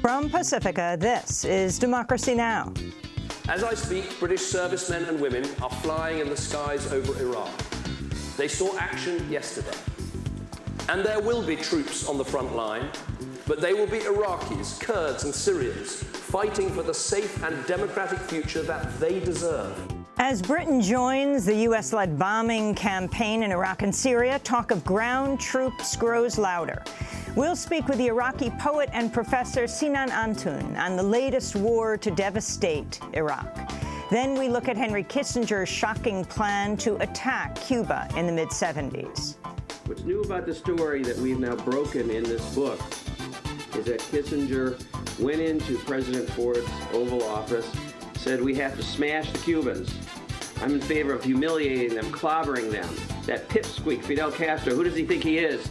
From Pacifica, this is Democracy Now! As I speak, British servicemen and women are flying in the skies over Iraq. They saw action yesterday. And there will be troops on the front line, but they will be Iraqis, Kurds and Syrians fighting for the safe and democratic future that they deserve. As Britain joins the U.S.-led bombing campaign in Iraq and Syria, talk of ground troops grows louder. We'll speak with the Iraqi poet and professor Sinan Antoon on the latest war to devastate Iraq. Then we look at Henry Kissinger's shocking plan to attack Cuba in the mid-'70s. What's new about the story that we've now broken in this book is that Kissinger went into President Ford's Oval Office, said we have to smash the Cubans. I'm in favor of humiliating them, clobbering them. That pipsqueak Fidel Castro, who does he think he is?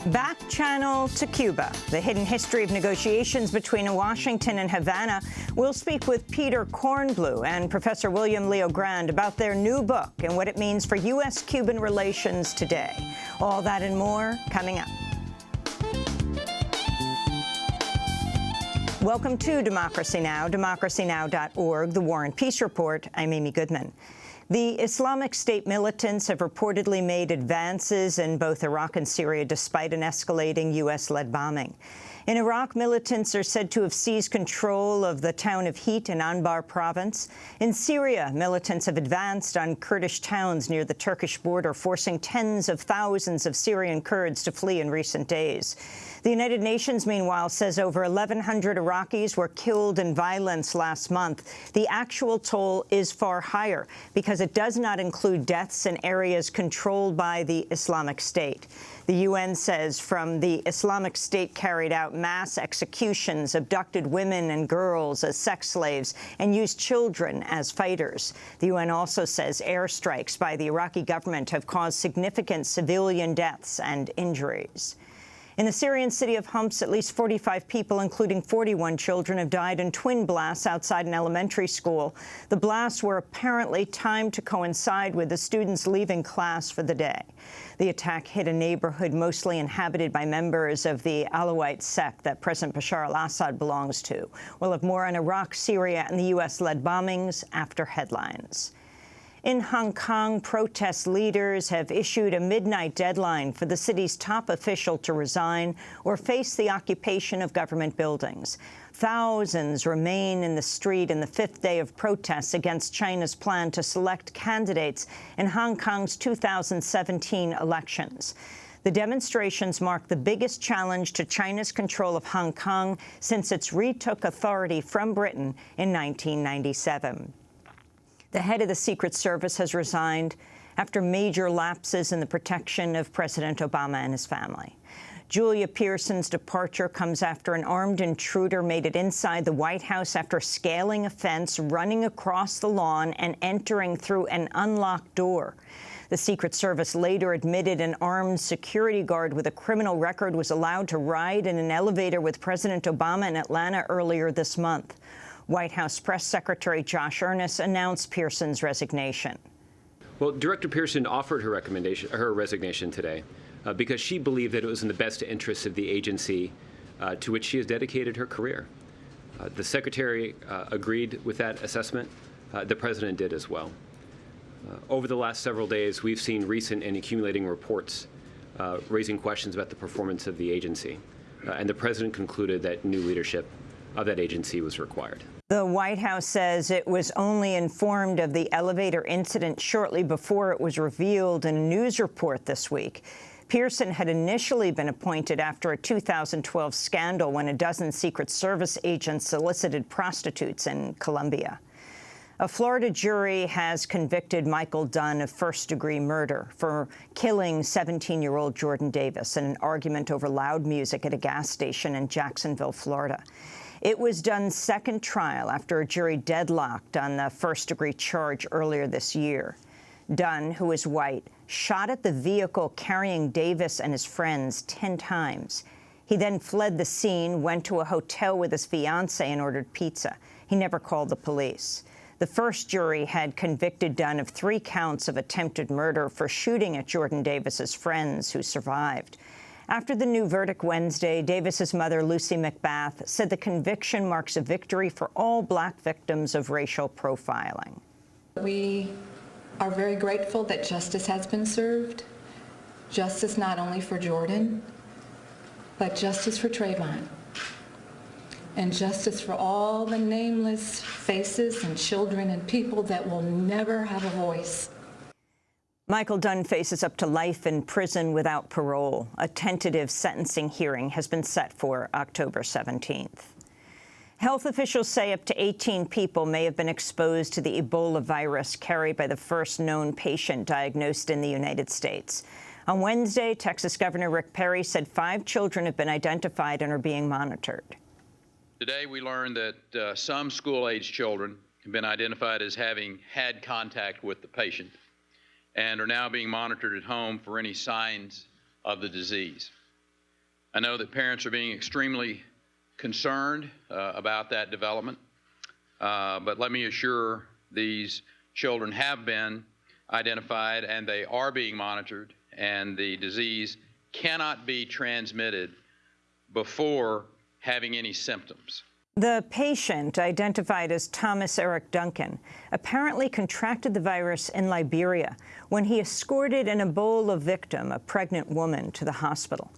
Back channel to Cuba, the hidden history of negotiations between Washington and Havana. We'll speak with Peter Kornblue and Professor William Leo Grand about their new book and what it means for U.S.-Cuban relations today. All that and more coming up. Welcome to Democracy Now!, democracynow.org, the War and Peace Report. I'm Amy Goodman. The Islamic State militants have reportedly made advances in both Iraq and Syria despite an escalating U.S.-led bombing. In Iraq, militants are said to have seized control of the town of Heat in Anbar province. In Syria, militants have advanced on Kurdish towns near the Turkish border, forcing tens of thousands of Syrian Kurds to flee in recent days. The United Nations, meanwhile, says over 1,100 Iraqis were killed in violence last month. The actual toll is far higher because it does not include deaths in areas controlled by the Islamic State. The UN says from the Islamic State carried out mass executions, abducted women and girls as sex slaves, and used children as fighters. The UN also says airstrikes by the Iraqi government have caused significant civilian deaths and injuries. In the Syrian city of Homs, at least 45 people, including 41 children, have died in twin blasts outside an elementary school. The blasts were apparently timed to coincide with the students leaving class for the day. The attack hit a neighborhood mostly inhabited by members of the Alawite sect that President Bashar al-Assad belongs to. We'll have more on Iraq, Syria, and the U.S.-led bombings after headlines. In Hong Kong, protest leaders have issued a midnight deadline for the city's top official to resign or face the occupation of government buildings. Thousands remain in the street in the fifth day of protests against China's plan to select candidates in Hong Kong's 2017 elections. The demonstrations mark the biggest challenge to China's control of Hong Kong since it retook authority from Britain in 1997. The head of the Secret Service has resigned after major lapses in the protection of President Obama and his family. Julia Pearson's departure comes after an armed intruder made it inside the White House after scaling a fence, running across the lawn, and entering through an unlocked door. The Secret Service later admitted an armed security guard with a criminal record was allowed to ride in an elevator with President Obama in Atlanta earlier this month. White House Press Secretary Josh Earnest announced Pearson's resignation. Well, Director Pearson offered her resignation today because she believed that it was in the best interests of the agency to which she has dedicated her career. The Secretary agreed with that assessment. The President did as well. Over the last several days, we've seen recent and accumulating reports raising questions about the performance of the agency, and the President concluded that new leadership of that agency was required. The White House says it was only informed of the elevator incident shortly before it was revealed in a news report this week. Pearson had initially been appointed after a 2012 scandal when a dozen Secret Service agents solicited prostitutes in Colombia. A Florida jury has convicted Michael Dunn of first-degree murder for killing 17-year-old Jordan Davis in an argument over loud music at a gas station in Jacksonville, Florida. It was Dunn's second trial after a jury deadlocked on the first-degree charge earlier this year. Dunn, who is white, shot at the vehicle carrying Davis and his friends 10 times. He then fled the scene, went to a hotel with his fiancée, and ordered pizza. He never called the police. The first jury had convicted Dunn of 3 counts of attempted murder for shooting at Jordan Davis's friends, who survived. After the new verdict Wednesday, Davis's mother, Lucy McBath, said the conviction marks a victory for all Black victims of racial profiling. We are very grateful that justice has been served. Justice not only for Jordan, but justice for Trayvon. And justice for all the nameless faces and children and people that will never have a voice. Michael Dunn faces up to life in prison without parole. A tentative sentencing hearing has been set for October 17th. Health officials say up to 18 people may have been exposed to the Ebola virus carried by the first known patient diagnosed in the United States. On Wednesday, Texas Governor Rick Perry said 5 children have been identified and are being monitored. Today, we learned that some school-aged children have been identified as having had contact with the patient and are now being monitored at home for any signs of the disease. I know that parents are being extremely concerned about that development, but let me assure these children have been identified and they are being monitored, and the disease cannot be transmitted before having any symptoms. The patient, identified as Thomas Eric Duncan, apparently contracted the virus in Liberia when he escorted an Ebola victim, a pregnant woman, to the hospital.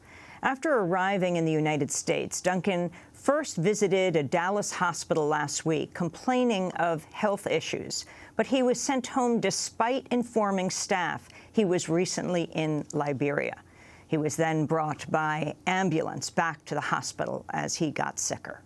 After arriving in the United States, Duncan first visited a Dallas hospital last week, complaining of health issues, but he was sent home despite informing staff he was recently in Liberia. He was then brought by ambulance back to the hospital as he got sicker.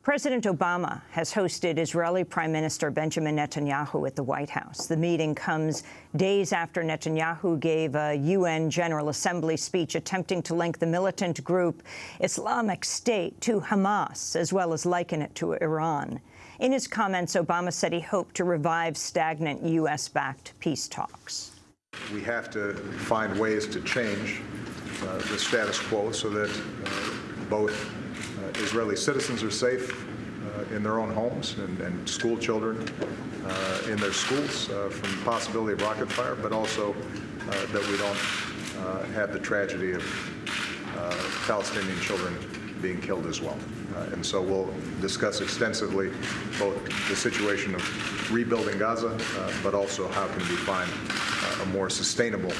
President Obama has hosted Israeli Prime Minister Benjamin Netanyahu at the White House. The meeting comes days after Netanyahu gave a UN General Assembly speech attempting to link the militant group Islamic State to Hamas, as well as liken it to Iran. In his comments, Obama said he hoped to revive stagnant U.S.-backed peace talks. We have to find ways to change the status quo so that both Israeli citizens are safe in their own homes and school children in their schools from the possibility of rocket fire, but also that we don't have the tragedy of Palestinian children being killed as well. And so we'll discuss extensively both the situation of rebuilding Gaza, but also how can we find a more sustainable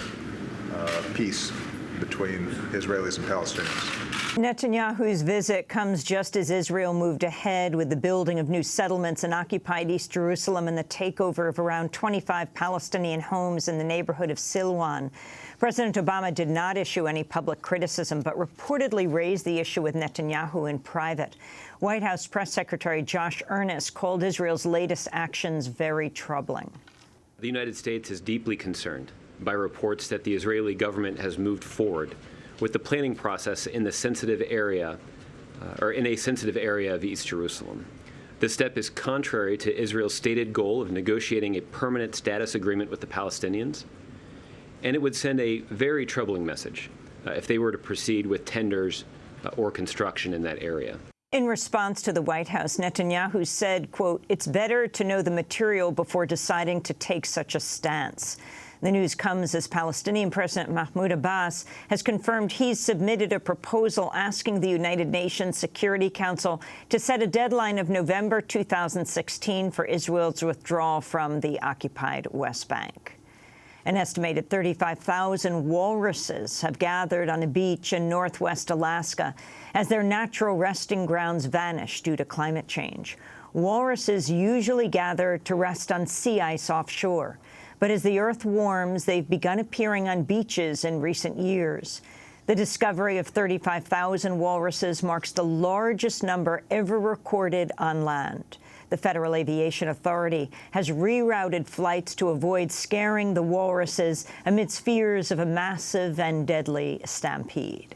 peace between Israelis and Palestinians. Netanyahu's visit comes just as Israel moved ahead with the building of new settlements in occupied East Jerusalem and the takeover of around 25 Palestinian homes in the neighborhood of Silwan. President Obama did not issue any public criticism, but reportedly raised the issue with Netanyahu in private. White House Press Secretary Josh Earnest called Israel's latest actions very troubling. The United States is deeply concerned by reports that the Israeli government has moved forward with the planning process in the sensitive area, in a sensitive area of East Jerusalem. This step is contrary to Israel's stated goal of negotiating a permanent status agreement with the Palestinians, and it would send a very troubling message if they were to proceed with tenders or construction in that area. In response to the White House, Netanyahu said, quote, "It's better to know the material before deciding to take such a stance." The news comes as Palestinian President Mahmoud Abbas has confirmed he's submitted a proposal asking the United Nations Security Council to set a deadline of November 2016 for Israel's withdrawal from the occupied West Bank. An estimated 35,000 walruses have gathered on a beach in northwest Alaska as their natural resting grounds vanish due to climate change. Walruses usually gather to rest on sea ice offshore. But as the Earth warms, they've begun appearing on beaches in recent years. The discovery of 35,000 walruses marks the largest number ever recorded on land. The Federal Aviation Authority has rerouted flights to avoid scaring the walruses amidst fears of a massive and deadly stampede.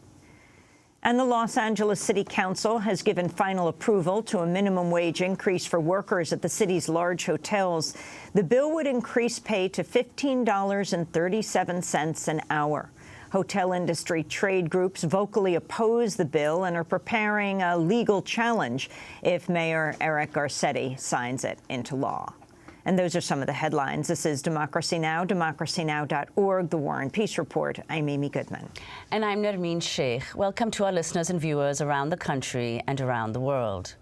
And the Los Angeles City Council has given final approval to a minimum wage increase for workers at the city's large hotels. The bill would increase pay to $15.37 an hour. Hotel industry trade groups vocally oppose the bill and are preparing a legal challenge if Mayor Eric Garcetti signs it into law. And those are some of the headlines. This is Democracy Now!, democracynow.org, The War and Peace Report. I'm Amy Goodman. And I'm Nermeen Sheikh. Welcome to our listeners and viewers around the country and around the world.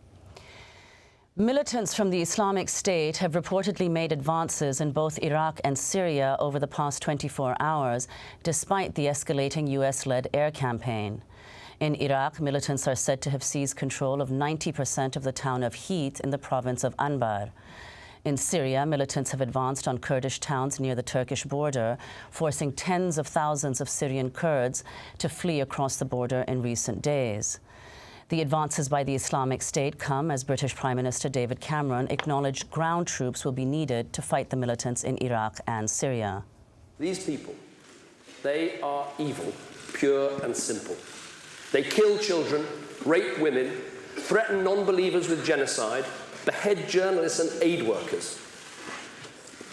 Militants from the Islamic State have reportedly made advances in both Iraq and Syria over the past 24 hours, despite the escalating U.S.-led air campaign. In Iraq, militants are said to have seized control of 90% of the town of Heath in the province of Anbar. In Syria, militants have advanced on Kurdish towns near the Turkish border, forcing tens of thousands of Syrian Kurds to flee across the border in recent days. The advances by the Islamic State come as British Prime Minister David Cameron acknowledged ground troops will be needed to fight the militants in Iraq and Syria. These people, they are evil, pure and simple. They kill children, rape women, threaten non-believers with genocide, behead journalists and aid workers.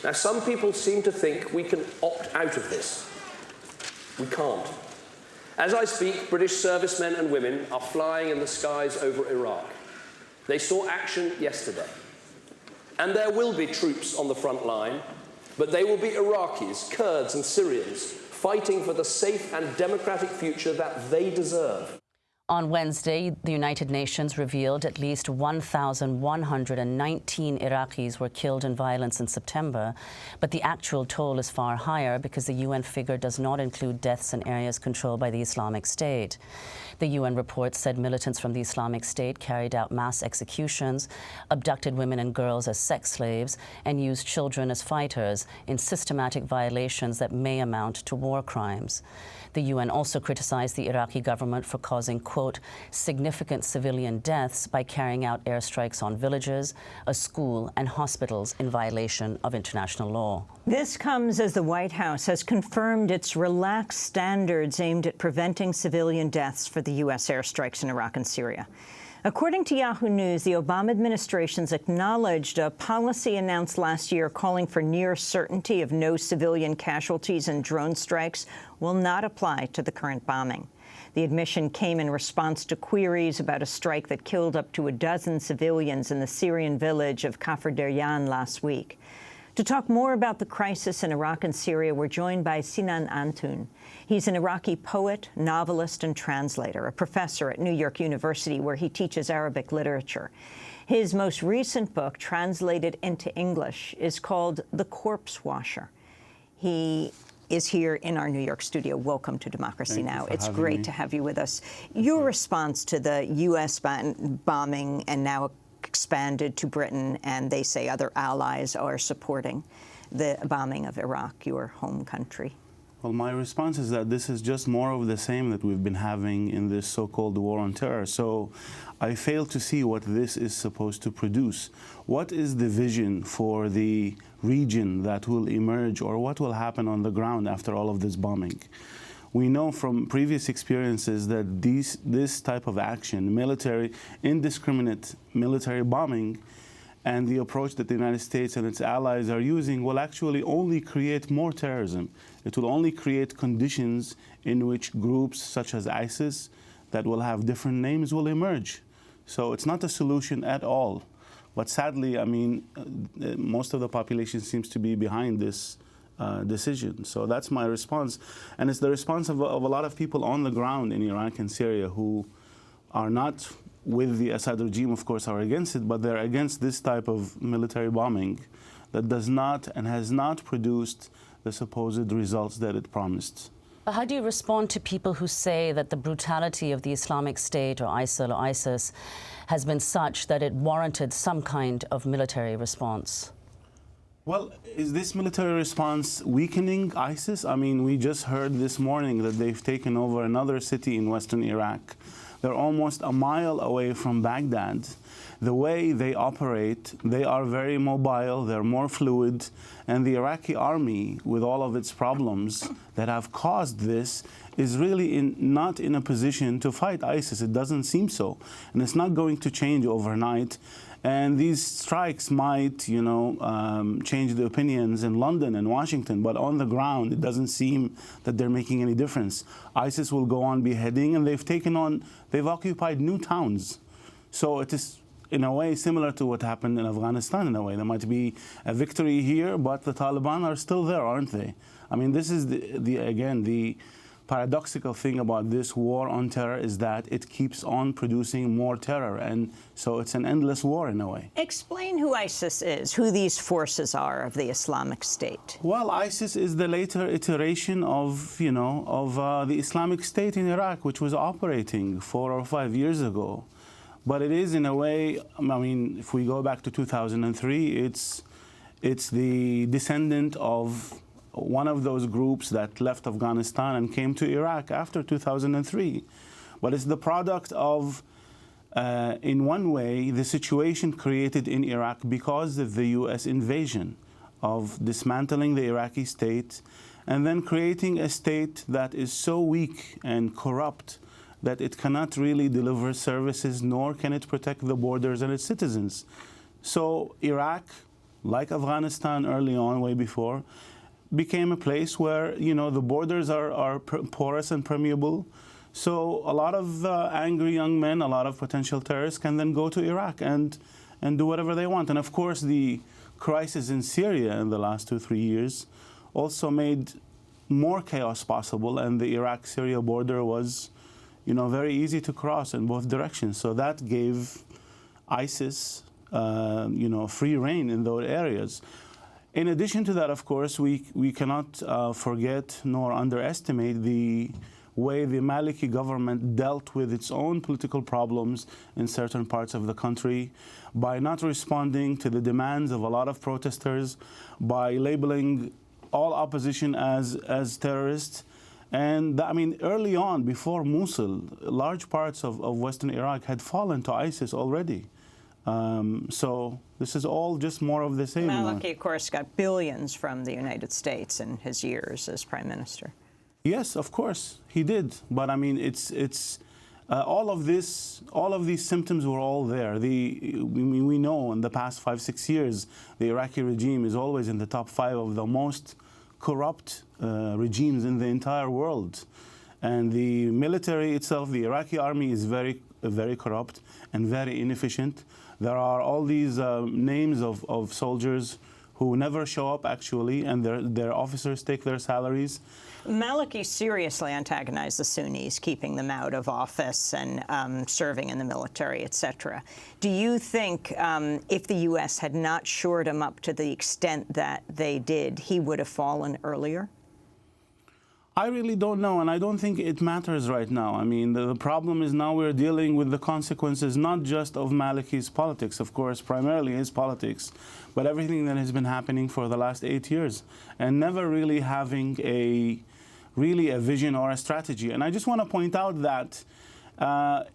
Now, some people seem to think we can opt out of this. We can't. As I speak, British servicemen and women are flying in the skies over Iraq. They saw action yesterday. And there will be troops on the front line, but they will be Iraqis, Kurds and Syrians fighting for the safe and democratic future that they deserve. On Wednesday, the United Nations revealed at least 1,119 Iraqis were killed in violence in September, but the actual toll is far higher because the UN figure does not include deaths in areas controlled by the Islamic State. The UN report said militants from the Islamic State carried out mass executions, abducted women and girls as sex slaves, and used children as fighters in systematic violations that may amount to war crimes. The UN also criticized the Iraqi government for causing, quote, significant civilian deaths by carrying out airstrikes on villages, a school, and hospitals in violation of international law. This comes as the White House has confirmed its relaxed standards aimed at preventing civilian deaths for the U.S. airstrikes in Iraq and Syria. According to Yahoo News, the Obama administration's acknowledged a policy announced last year calling for near certainty of no civilian casualties in drone strikes will not apply to the current bombing. The admission came in response to queries about a strike that killed up to a dozen civilians in the Syrian village of Kafr Deryan last week. To talk more about the crisis in Iraq and Syria, we're joined by Sinan Antoon. He's an Iraqi poet, novelist, and translator, a professor at New York University where he teaches Arabic literature. His most recent book, translated into English, is called The Corpse Washer. He is here in our New York studio. Welcome to Democracy Now! It's great to have you with us. Your response to the U.S. bombing and now expanded to Britain, and they say other allies are supporting the bombing of Iraq, your home country. Well, my response is that this is just more of the same that we've been having in this so-called war on terror. So I fail to see what this is supposed to produce. What is the vision for the region that will emerge, or what will happen on the ground after all of this bombing? We know from previous experiences that this type of action, indiscriminate military bombing, and the approach that the United States and its allies are using will actually only create more terrorism. It will only create conditions in which groups such as ISIS that will have different names will emerge. So it's not a solution at all. But sadly, I mean, most of the population seems to be behind this decision. So that's my response. And it's the response of a lot of people on the ground in Iraq and Syria who are not with the Assad regime, of course, are against it, but they're against this type of military bombing that does not and has not produced the supposed results that it promised. But how do you respond to people who say that the brutality of the Islamic State or ISIL or ISIS has been such that it warranted some kind of military response? Well, is this military response weakening ISIS? I mean, we just heard this morning that they've taken over another city in western Iraq. They're almost a mile away from Baghdad. The way they operate, they are very mobile, they're more fluid, and the Iraqi army, with all of its problems that have caused this, is really not in a position to fight ISIS. It doesn't seem so. And it's not going to change overnight. And these strikes might, you know, change the opinions in London and Washington, but on the ground, it doesn't seem that they're making any difference. ISIS will go on beheading, and they've occupied new towns. So it in a way similar to what happened in Afghanistan in a way. There might be a victory here, but the Taliban are still there, aren't they? I mean, this is, again, the paradoxical thing about this war on terror is that it keeps on producing more terror, and so it's an endless war in a way. Explain who ISIS is, who these forces are of the Islamic State. Well, ISIS is the later iteration of, the Islamic State in Iraq, which was operating 4 or 5 years ago. But it is, in a way, I mean, if we go back to 2003, it's the descendant of one of those groups that left Afghanistan and came to Iraq after 2003. But it's the product of, in one way, the situation created in Iraq because of the U.S. invasion, of dismantling the Iraqi state and then creating a state that is so weak and corrupt that it cannot really deliver services, nor can it protect the borders and its citizens. So Iraq, like Afghanistan early on, way before, became a place where, the borders are porous and permeable. So a lot of angry young men, a lot of potential terrorists can then go to Iraq and do whatever they want. And of course, the crisis in Syria in the last 2-3 years also made more chaos possible, and the Iraq-Syria border was, very easy to cross in both directions. So that gave ISIS, free rein in those areas. In addition to that, of course, we cannot forget nor underestimate the way the Maliki government dealt with its own political problems in certain parts of the country by not responding to the demands of a lot of protesters, by labeling all opposition as terrorists. And I mean, early on, before Mosul, large parts of Western Iraq had fallen to ISIS already. So this is all just more of the same. Maliki, of course, got billions from the United States in his years as prime minister. Yes, of course, he did. But I mean, it's all of these symptoms were all there. We know in the past 5-6 years, the Iraqi regime is always in the top 5 of the most corrupt regimes in the entire world. And the military itself, the Iraqi army, is very, very corrupt and very inefficient. There are all these names of soldiers who never show up, actually, and their officers take their salaries. Maliki seriously antagonized the Sunnis, keeping them out of office and serving in the military, etc. Do you think if the U.S. had not shored him up to the extent that they did, he would have fallen earlier? I really don't know, and I don't think it matters right now. I mean, the problem is now we're dealing with the consequences not just of Maliki's politics, of course, primarily his politics, but everything that has been happening for the last 8 years, and never really having a vision or a strategy. And I just want to point out that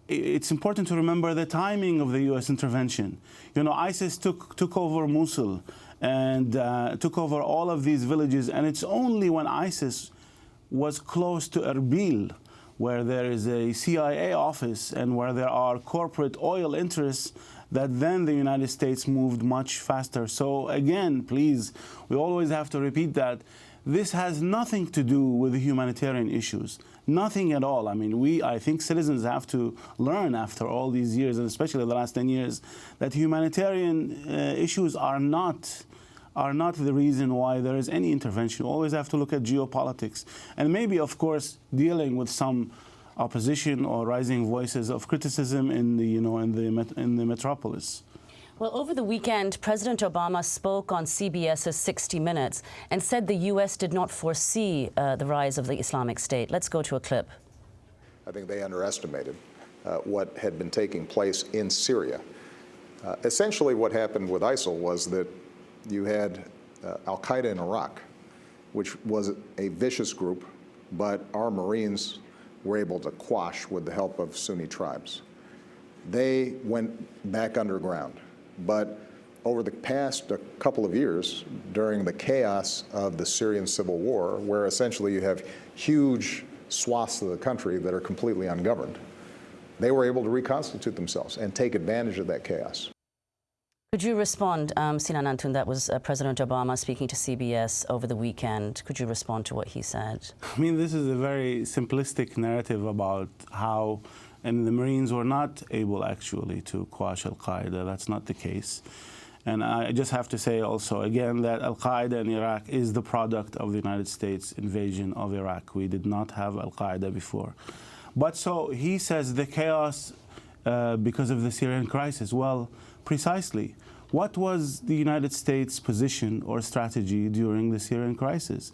it's important to remember the timing of the U.S. intervention. ISIS took over Mosul and took over all of these villages, and it's only when ISIS was close to Erbil, where there is a CIA office and where there are corporate oil interests, that then the United States moved much faster. So again, please, we always have to repeat that this has nothing to do with the humanitarian issues. Nothing at all. I mean, I think citizens have to learn after all these years, and especially the last 10 years, that humanitarian issues are not the reason why there is any intervention. You always have to look at geopolitics. And maybe, of course, dealing with some opposition or rising voices of criticism in the metropolis. Well, over the weekend, President Obama spoke on CBS's 60 Minutes and said the U.S. did not foresee the rise of the Islamic State. Let's go to a clip. I think they underestimated what had been taking place in Syria. Essentially, what happened with ISIL was that you had al-Qaeda in Iraq, which was a vicious group, but our Marines were able to quash with the help of Sunni tribes. They went back underground. But over the past couple of years, during the chaos of the Syrian civil war, where essentially you have huge swaths of the country that are completely ungoverned, they were able to reconstitute themselves and take advantage of that chaos. Could you respond, Sinan Antun, that was President Obama speaking to CBS over the weekend. Could you respond to what he said? I mean, this is a very simplistic narrative about how and the Marines were not able actually to quash al-Qaeda. That's not the case. And I just have to say also, again, that al-Qaeda in Iraq is the product of the United States invasion of Iraq. We did not have al-Qaeda before. But so he says the chaos because of the Syrian crisis. Well, precisely. What was the United States' position or strategy during the Syrian crisis?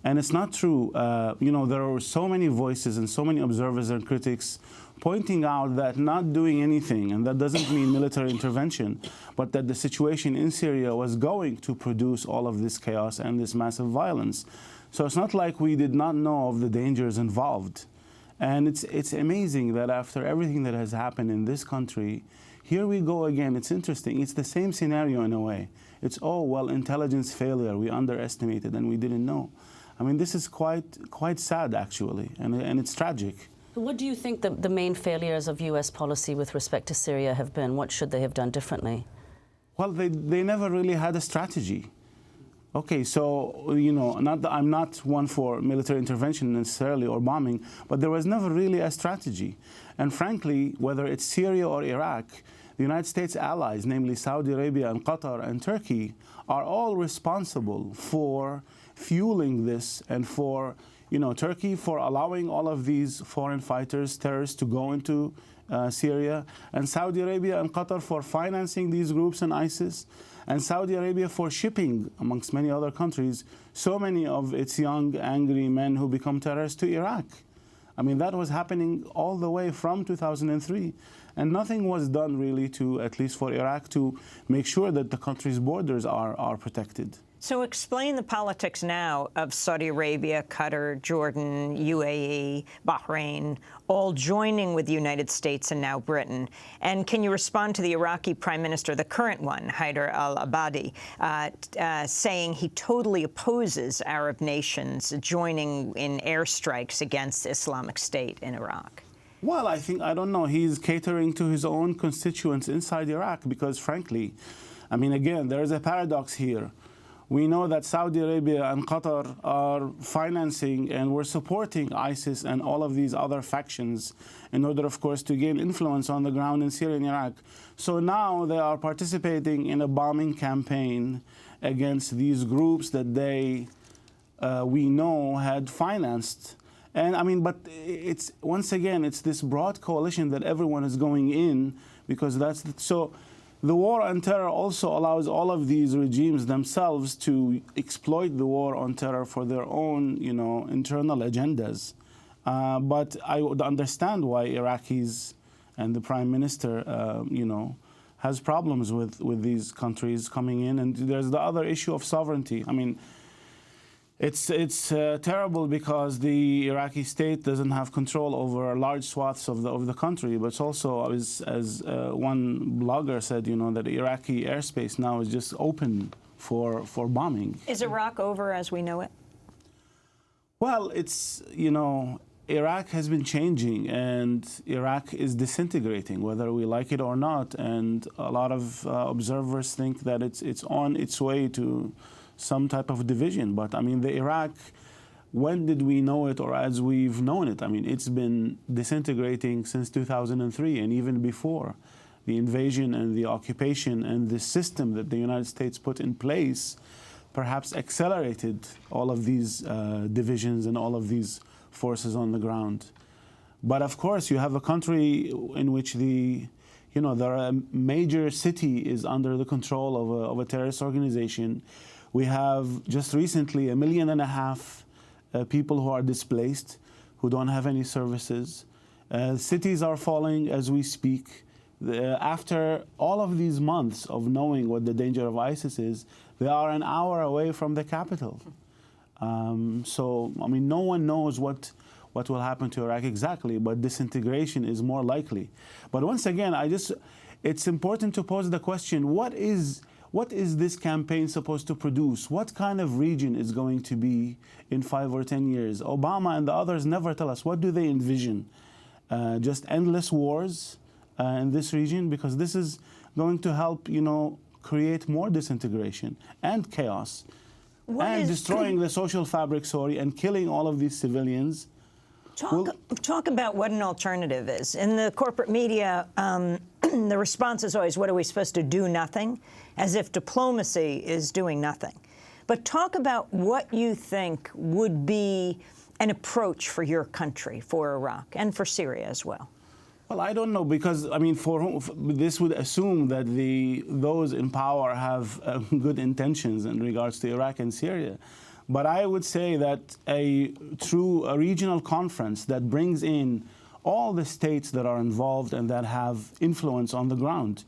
And it's not true. You know, there are so many voices and so many observers and critics pointing out that not doing anything, and that doesn't mean military intervention, but that the situation in Syria was going to produce all of this chaos and this massive violence. So it's not like we did not know of the dangers involved. And it's amazing that after everything that has happened in this country, here we go again. It's interesting. It's the same scenario in a way. It's, oh, well, intelligence failure. We underestimated and we didn't know. I mean, this is quite sad, actually, and it's tragic. What do you think the main failures of U.S. policy with respect to Syria have been? What should they have done differently? Well, they never really had a strategy. Okay, so, you know, I'm not one for military intervention necessarily or bombing, but there was never really a strategy. And frankly, whether it's Syria or Iraq, the United States allies, namely Saudi Arabia and Qatar and Turkey, are all responsible for fueling this, and for, you know, Turkey for allowing all of these foreign fighters, terrorists, to go into Syria, and Saudi Arabia and Qatar for financing these groups and ISIS, and Saudi Arabia for shipping, amongst many other countries, so many of its young, angry men who become terrorists to Iraq. I mean, that was happening all the way from 2003. And nothing was done really to, at least for Iraq, to make sure that the country's borders are protected. So explain the politics now of Saudi Arabia, Qatar, Jordan, UAE, Bahrain, all joining with the United States and now Britain. And can you respond to the Iraqi Prime Minister, the current one, Haider al-Abadi, saying he totally opposes Arab nations joining in airstrikes against the Islamic State in Iraq? Well, I don't know. He's catering to his own constituents inside Iraq because, frankly, I mean, again, there is a paradox here. We know that Saudi Arabia and Qatar are financing and were supporting ISIS and all of these other factions in order, of course, to gain influence on the ground in Syria and Iraq. So now they are participating in a bombing campaign against these groups that we know had financed. And I mean, but it's, once again, it's this broad coalition that everyone is going in because that's, so the war on terror also allows all of these regimes themselves to exploit the war on terror for their own, you know, internal agendas. But I would understand why Iraqis and the Prime Minister, you know, has problems with these countries coming in. And there's the other issue of sovereignty. I mean, it's terrible because the Iraqi state doesn't have control over large swaths of the country, but it's also, as one blogger said, you know, that Iraqi airspace now is just open for bombing. Is Iraq over as we know it? Well, it's, you know, Iraq has been changing and Iraq is disintegrating, whether we like it or not. And a lot of observers think that it's on its way to some type of division. But I mean, the Iraq, when did we know it or as we've known it? I mean, it's been disintegrating since 2003 and even before. The invasion and the occupation and the system that the United States put in place perhaps accelerated all of these divisions and all of these forces on the ground. But of course, you have a country in which a major city is under the control of a terrorist organization. We have just recently 1.5 million people who are displaced, who don't have any services. Cities are falling as we speak. After all of these months of knowing what the danger of ISIS is, they are an hour away from the capital. So, I mean, no one knows what will happen to Iraq exactly, but disintegration is more likely. But once again, it's important to pose the question, what is this campaign supposed to produce? What kind of region is going to be in 5 or 10 years? Obama and the others never tell us. What do they envision? Just endless wars in this region? Because this is going to help, you know, create more disintegration and chaos. And destroying the social fabric, and killing all of these civilians. Talk about what an alternative is. In the corporate media, the response is always, what are we supposed to do? Nothing, as if diplomacy is doing nothing. But talk about what you think would be an approach for your country, for Iraq, and for Syria as well. Well, I don't know, because, I mean, this would assume that those in power have good intentions in regards to Iraq and Syria. But I would say that a regional conference that brings in all the states that are involved and that have influence on the ground,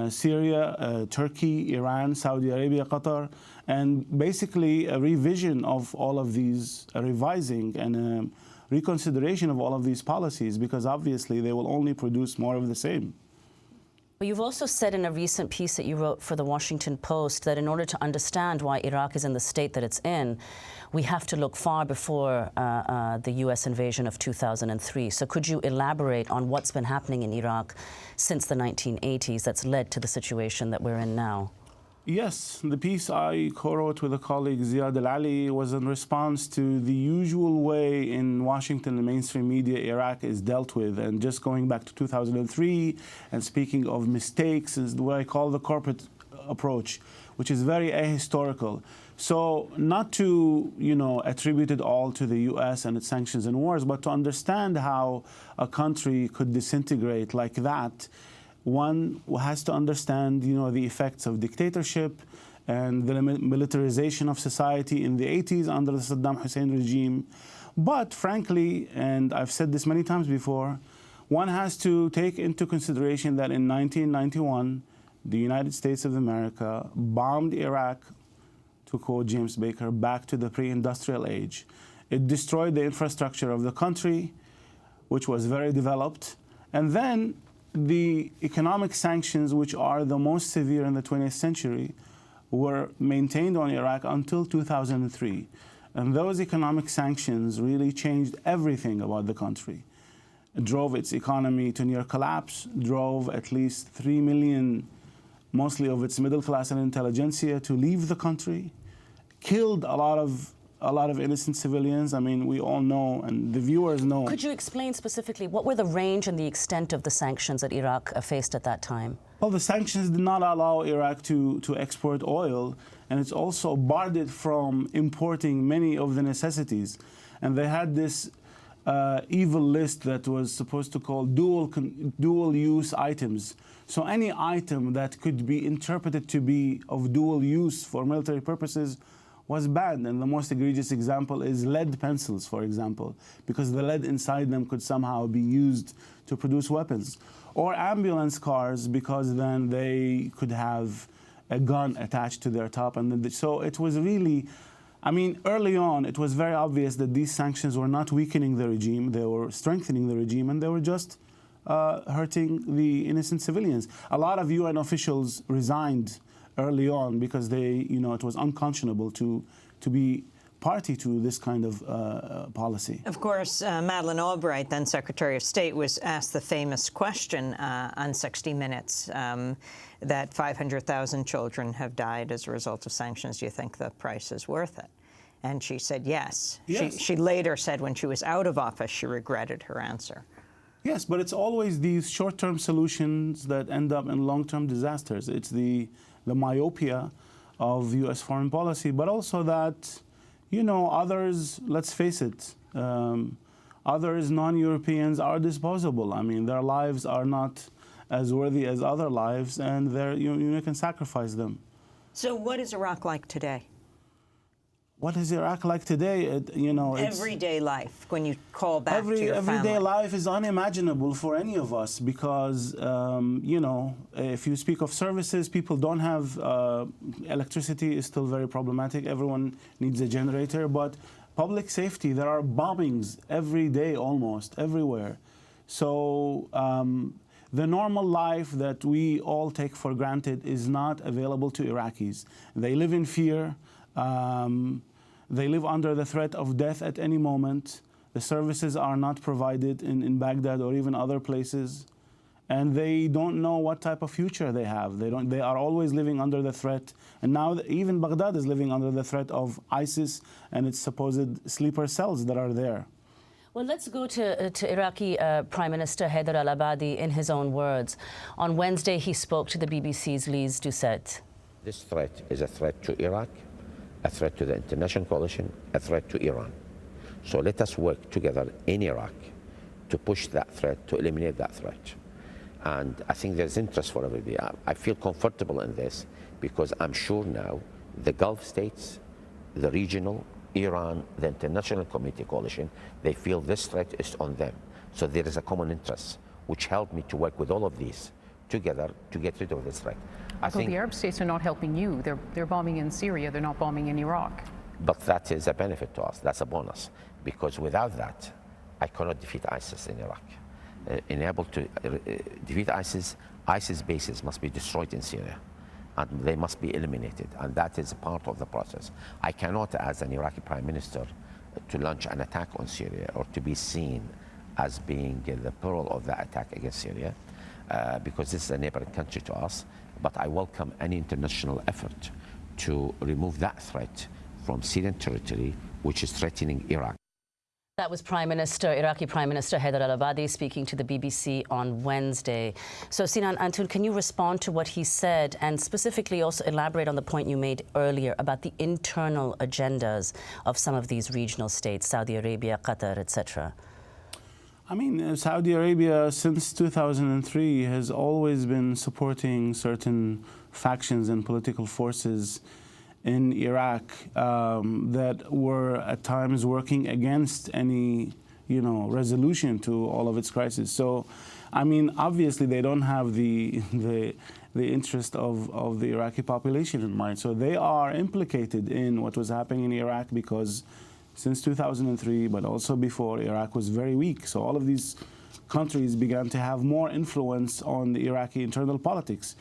Syria, Turkey, Iran, Saudi Arabia, Qatar, and basically a revision of all of these, a revising and reconsideration of all of these policies, because obviously they will only produce more of the same. Well, you've also said in a recent piece that you wrote for the Washington Post that in order to understand why Iraq is in the state that it's in, we have to look far before the U.S. invasion of 2003. So could you elaborate on what's been happening in Iraq since the 1980s that's led to the situation that we're in now? Yes, the piece I co-wrote with a colleague, Ziad Al-Ali, was in response to the usual way in Washington and mainstream media Iraq is dealt with. And just going back to 2003 and speaking of mistakes is what I call the corporate approach, which is very ahistorical. So not to, attribute it all to the U.S. and its sanctions and wars, but to understand how a country could disintegrate like that. One has to understand, the effects of dictatorship and the militarization of society in the 80s under the Saddam Hussein regime. But frankly, and I've said this many times before, one has to take into consideration that in 1991, the United States of America bombed Iraq, to quote James Baker, back to the pre-industrial age. It destroyed the infrastructure of the country, which was very developed, and then the economic sanctions, which are the most severe in the 20th century, were maintained on Iraq until 2003. And those economic sanctions really changed everything about the country. It drove its economy to near collapse, drove at least 3 million, mostly of its middle class and intelligentsia, to leave the country, killed a lot of innocent civilians. I mean, we all know, and the viewers know. Could you explain specifically what were the range and the extent of the sanctions that Iraq faced at that time? Well, the sanctions did not allow Iraq to export oil, and it's also barred it from importing many of the necessities. And they had this evil list that was supposed to call dual-use items. So any item that could be interpreted to be of dual use for military purposes was banned. And the most egregious example is lead pencils, for example, because the lead inside them could somehow be used to produce weapons. Or ambulance cars, because then they could have a gun attached to their top. And so it was really, I mean, early on, it was very obvious that these sanctions were not weakening the regime, they were strengthening the regime, and they were just hurting the innocent civilians. A lot of UN officials resigned early on because they, it was unconscionable to be party to this kind of policy. Of course, Madeleine Albright, then Secretary of State, was asked the famous question on 60 Minutes that 500,000 children have died as a result of sanctions. Do you think the price is worth it? And she said yes. She later said when she was out of office, she regretted her answer. Yes, but it's always these short-term solutions that end up in long-term disasters. It's the myopia of U.S. foreign policy, but also that, others, let's face it, others, non-Europeans, are disposable. I mean, their lives are not as worthy as other lives, and you can sacrifice them. So what is Iraq like today? What is Iraq like today? Everyday life, when you call back to your family. Everyday life is unimaginable for any of us because, if you speak of services, people don't have electricity is still very problematic. Everyone needs a generator. But public safety, there are bombings every day almost, everywhere. So the normal life that we all take for granted is not available to Iraqis. They live in fear. They live under the threat of death at any moment. The services are not provided in Baghdad or even other places. And they don't know what type of future they have. They are always living under the threat. And now even Baghdad is living under the threat of ISIS and its supposed sleeper cells that are there. Well, let's go to Iraqi Prime Minister Haider al-Abadi in his own words. On Wednesday, he spoke to the BBC's Lise Doucette. This threat is a threat to Iraq, a threat to the international coalition, a threat to Iran. So let us work together in Iraq to push that threat, to eliminate that threat. And I think there's interest for everybody. I feel comfortable in this because I'm sure now the Gulf states, the regional, Iran, the international community coalition, they feel this threat is on them. So there is a common interest, which helped me to work with all of these together to get rid of this threat. I think the Arab states are not helping you. They're bombing in Syria. They're not bombing in Iraq. But that is a benefit to us. That's a bonus. Because without that, I cannot defeat ISIS in Iraq. Unable to defeat ISIS, ISIS bases must be destroyed in Syria. And they must be eliminated. And that is part of the process. I cannot, as an Iraqi Prime Minister, to launch an attack on Syria or to be seen as being the peril of that attack against Syria, because this is a neighboring country to us. But I welcome any international effort to remove that threat from Syrian territory, which is threatening Iraq. That was Iraqi Prime Minister Haider al-Abadi speaking to the BBC on Wednesday. So, Sinan Antun, can you respond to what he said and specifically also elaborate on the point you made earlier about the internal agendas of some of these regional states, Saudi Arabia, Qatar, etc.? I mean, Saudi Arabia, since 2003, has always been supporting certain factions and political forces in Iraq that were at times working against any, resolution to all of its crises. So, I mean, obviously they don't have the interest of the Iraqi population in mind. So they are implicated in what was happening in Iraq because since 2003, but also before, Iraq was very weak. So all of these countries began to have more influence on the Iraqi internal politics.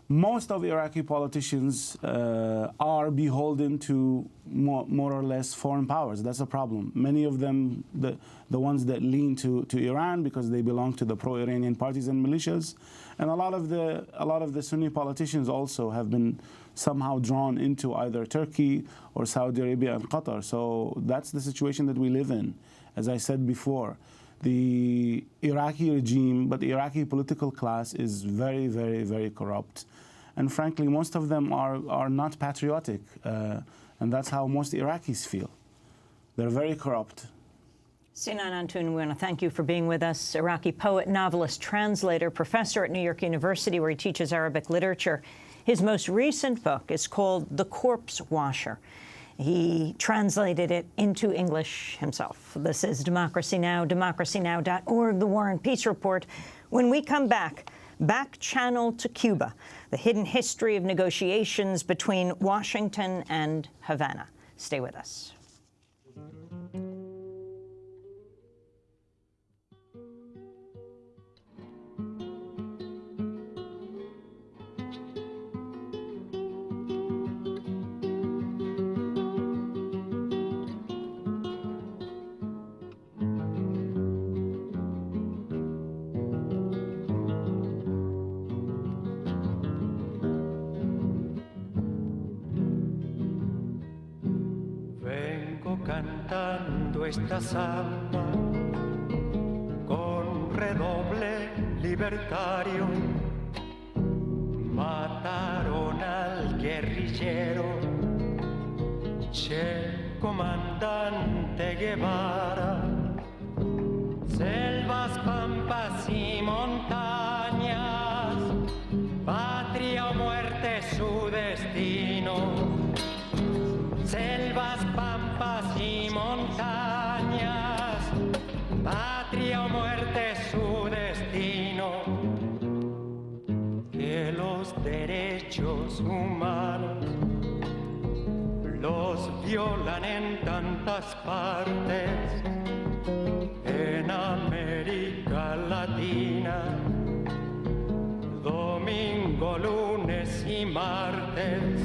Most of Iraqi politicians are beholden to more or less foreign powers. That's a problem. Many of them, the ones that lean to Iran because they belong to the pro-Iranian parties and militias, and a lot of the Sunni politicians also have been somehow drawn into either Turkey or Saudi Arabia and Qatar. So that's the situation that we live in. As I said before, the Iraqi regime, but the Iraqi political class is very, very, very corrupt. And frankly, most of them are not patriotic. And that's how most Iraqis feel. They're very corrupt. Sinan Antun, we want to thank you for being with us. Iraqi poet, novelist, translator, professor at New York University, where he teaches Arabic literature. His most recent book is called The Corpse Washer. He translated it into English himself. This is Democracy Now!, democracynow.org, The War and Peace Report. When we come back channel to Cuba, the hidden history of negotiations between Washington and Havana. Stay with us. Cantando esta samba con redoble libertario, mataron al guerrillero Che Comandante Guevara. Selvas, pampas y montañas, patria o muerte su destino. Selvas, pampas y montañas, patria o muerte su destino. Que los derechos humanos los violan en tantas partes, en América Latina, domingo, lunes y martes.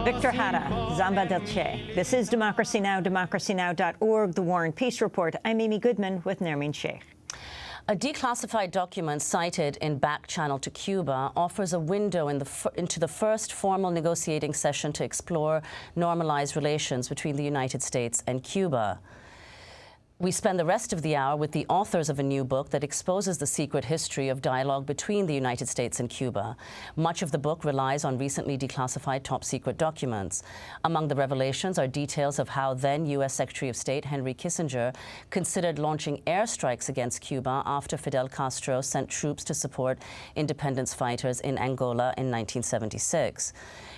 Victor Jara, Zamba del Che. This is Democracy Now!, democracynow.org, The War and Peace Report. I'm Amy Goodman with Nermeen Sheikh. A declassified document cited in Back Channel to Cuba offers a window into the first formal negotiating session to explore normalized relations between the United States and Cuba. We spend the rest of the hour with the authors of a new book that exposes the secret history of dialogue between the United States and Cuba. Much of the book relies on recently declassified top-secret documents. Among the revelations are details of how then U.S. Secretary of State Henry Kissinger considered launching airstrikes against Cuba after Fidel Castro sent troops to support independence fighters in Angola in 1976.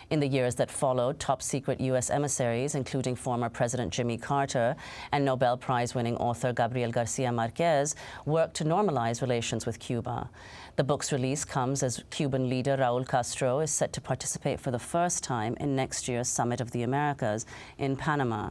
In the years that followed, top-secret U.S. emissaries, including former President Jimmy Carter and Nobel Prize-winning author Gabriel Garcia Marquez, worked to normalize relations with Cuba. The book's release comes as Cuban leader Raul Castro is set to participate for the first time in next year's Summit of the Americas in Panama.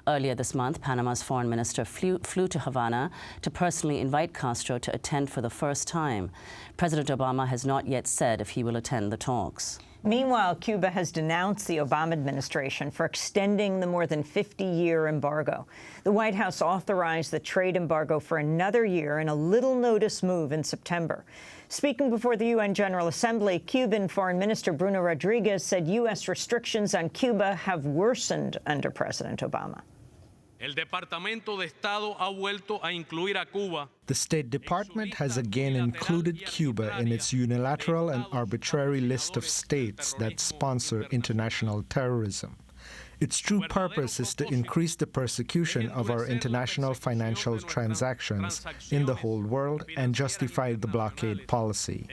Earlier this month, Panama's foreign minister flew to Havana to personally invite Castro to attend for the first time. President Obama has not yet said if he will attend the talks. Meanwhile, Cuba has denounced the Obama administration for extending the more than 50-year embargo. The White House authorized the trade embargo for another year in a little-notice move in September. Speaking before the UN General Assembly, Cuban Foreign Minister Bruno Rodriguez said U.S. restrictions on Cuba have worsened under President Obama. The State Department has again included Cuba in its unilateral and arbitrary list of states that sponsor international terrorism. Its true purpose is to increase the persecution of our international financial transactions in the whole world and justify the blockade policy.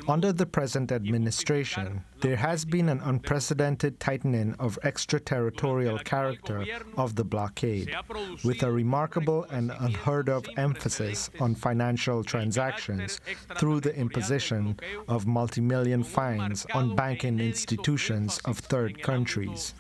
Under the present administration, there has been an unprecedented tightening of extraterritorial character of the blockade, with a remarkable and unheard-of emphasis on financial transactions through the imposition of multi-million fines on banking institutions of third countries.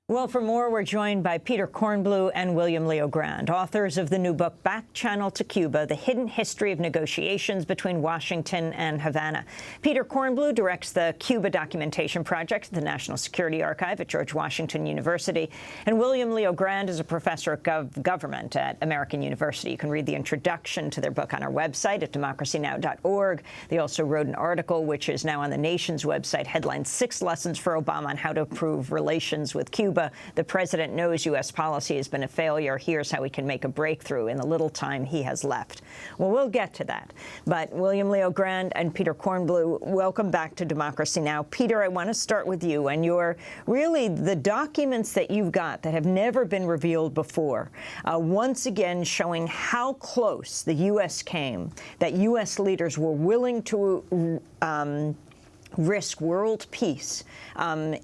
Well, for more, we're joined by Peter Kornblue and William Leo Grand, authors of the new book, Back Channel to Cuba, The Hidden History of Negotiations Between Washington and Havana. Peter Kornblue directs the Cuba Documentation Project at the National Security Archive at George Washington University. And William Leo Grand is a professor of government at American University. You can read the introduction to their book on our website at democracynow.org. They also wrote an article, which is now on the Nation's website, headlined 6 Lessons for Obama on How to Improve Relations with Cuba. The president knows U.S. policy has been a failure. Here's how he can make a breakthrough in the little time he has left. Well, we'll get to that. But William Leo Grand and Peter Kornblue, welcome back to Democracy Now! Peter, I want to start with you and really the documents that you've got that have never been revealed before, once again showing how close the U.S. came, that U.S. leaders were willing to risk world peace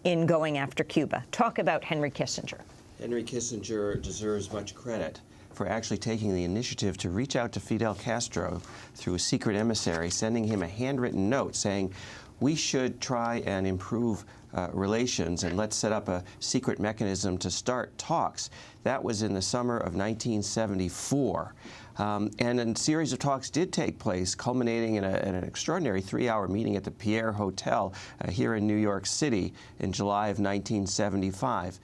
in going after Cuba. Talk about Henry Kissinger. Henry Kissinger deserves much credit for actually taking the initiative to reach out to Fidel Castro through a secret emissary, sending him a handwritten note saying, we should try and improve relations and let's set up a secret mechanism to start talks. That was in the summer of 1974. And a series of talks did take place, culminating in an extraordinary 3-hour meeting at the Pierre Hotel here in New York City in July of 1975.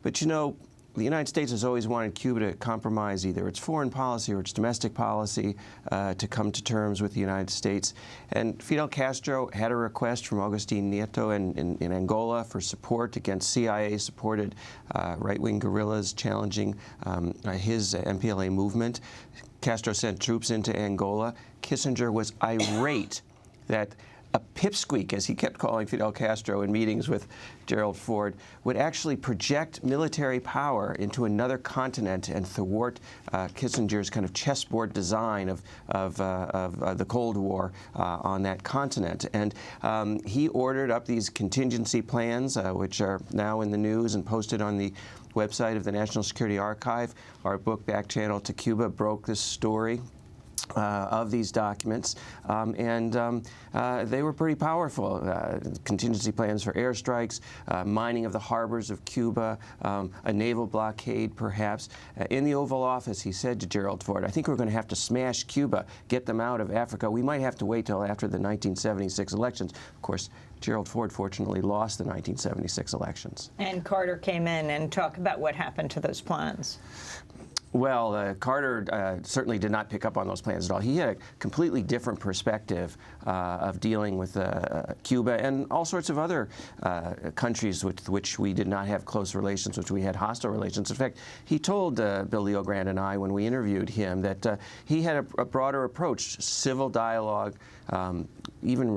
But you know, the United States has always wanted Cuba to compromise either its foreign policy or its domestic policy to come to terms with the United States. And Fidel Castro had a request from Agustin Nieto in Angola for support against CIA-supported right-wing guerrillas challenging his MPLA movement. Castro sent troops into Angola. Kissinger was irate that a pipsqueak, as he kept calling Fidel Castro in meetings with Gerald Ford, would actually project military power into another continent and thwart Kissinger's kind of chessboard design of the Cold War on that continent. And he ordered up these contingency plans, which are now in the news and posted on the website of the National Security Archive. Our book, Back Channel to Cuba, broke this story of these documents, and they were pretty powerful. Contingency plans for airstrikes, mining of the harbors of Cuba, a naval blockade perhaps. In the Oval Office, he said to Gerald Ford, I think we're going to have to smash Cuba, get them out of Africa. We might have to wait till after the 1976 elections. Of course, Gerald Ford fortunately lost the 1976 elections. And Carter came in and talked about what happened to those plans. Well, Carter certainly did not pick up on those plans at all. He had a completely different perspective of dealing with Cuba and all sorts of other countries with which we did not have close relations, which we had hostile relations. In fact, he told Bill Leogrand and I when we interviewed him that he had a broader approach, civil dialogue, even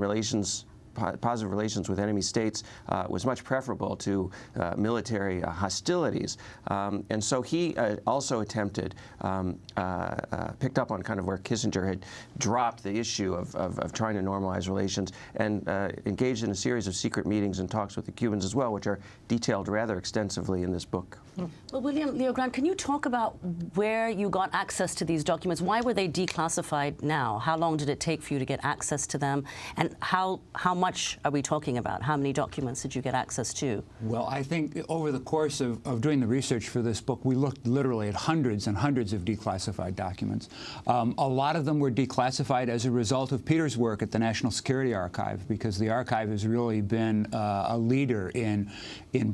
positive relations with enemy states was much preferable to military hostilities. And so he also attempted, picked up on kind of where Kissinger had dropped the issue of trying to normalize relations and engaged in a series of secret meetings and talks with the Cubans as well, which are detailed rather extensively in this book. Well, William Leogrand, can you talk about where you got access to these documents? Why were they declassified now? How long did it take for you to get access to them? And how much are we talking about? How many documents did you get access to? Well, I think over the course of doing the research for this book, we looked literally at hundreds and hundreds of declassified documents. A lot of them were declassified as a result of Peter's work at the National Security Archive, because the archive has really been a leader in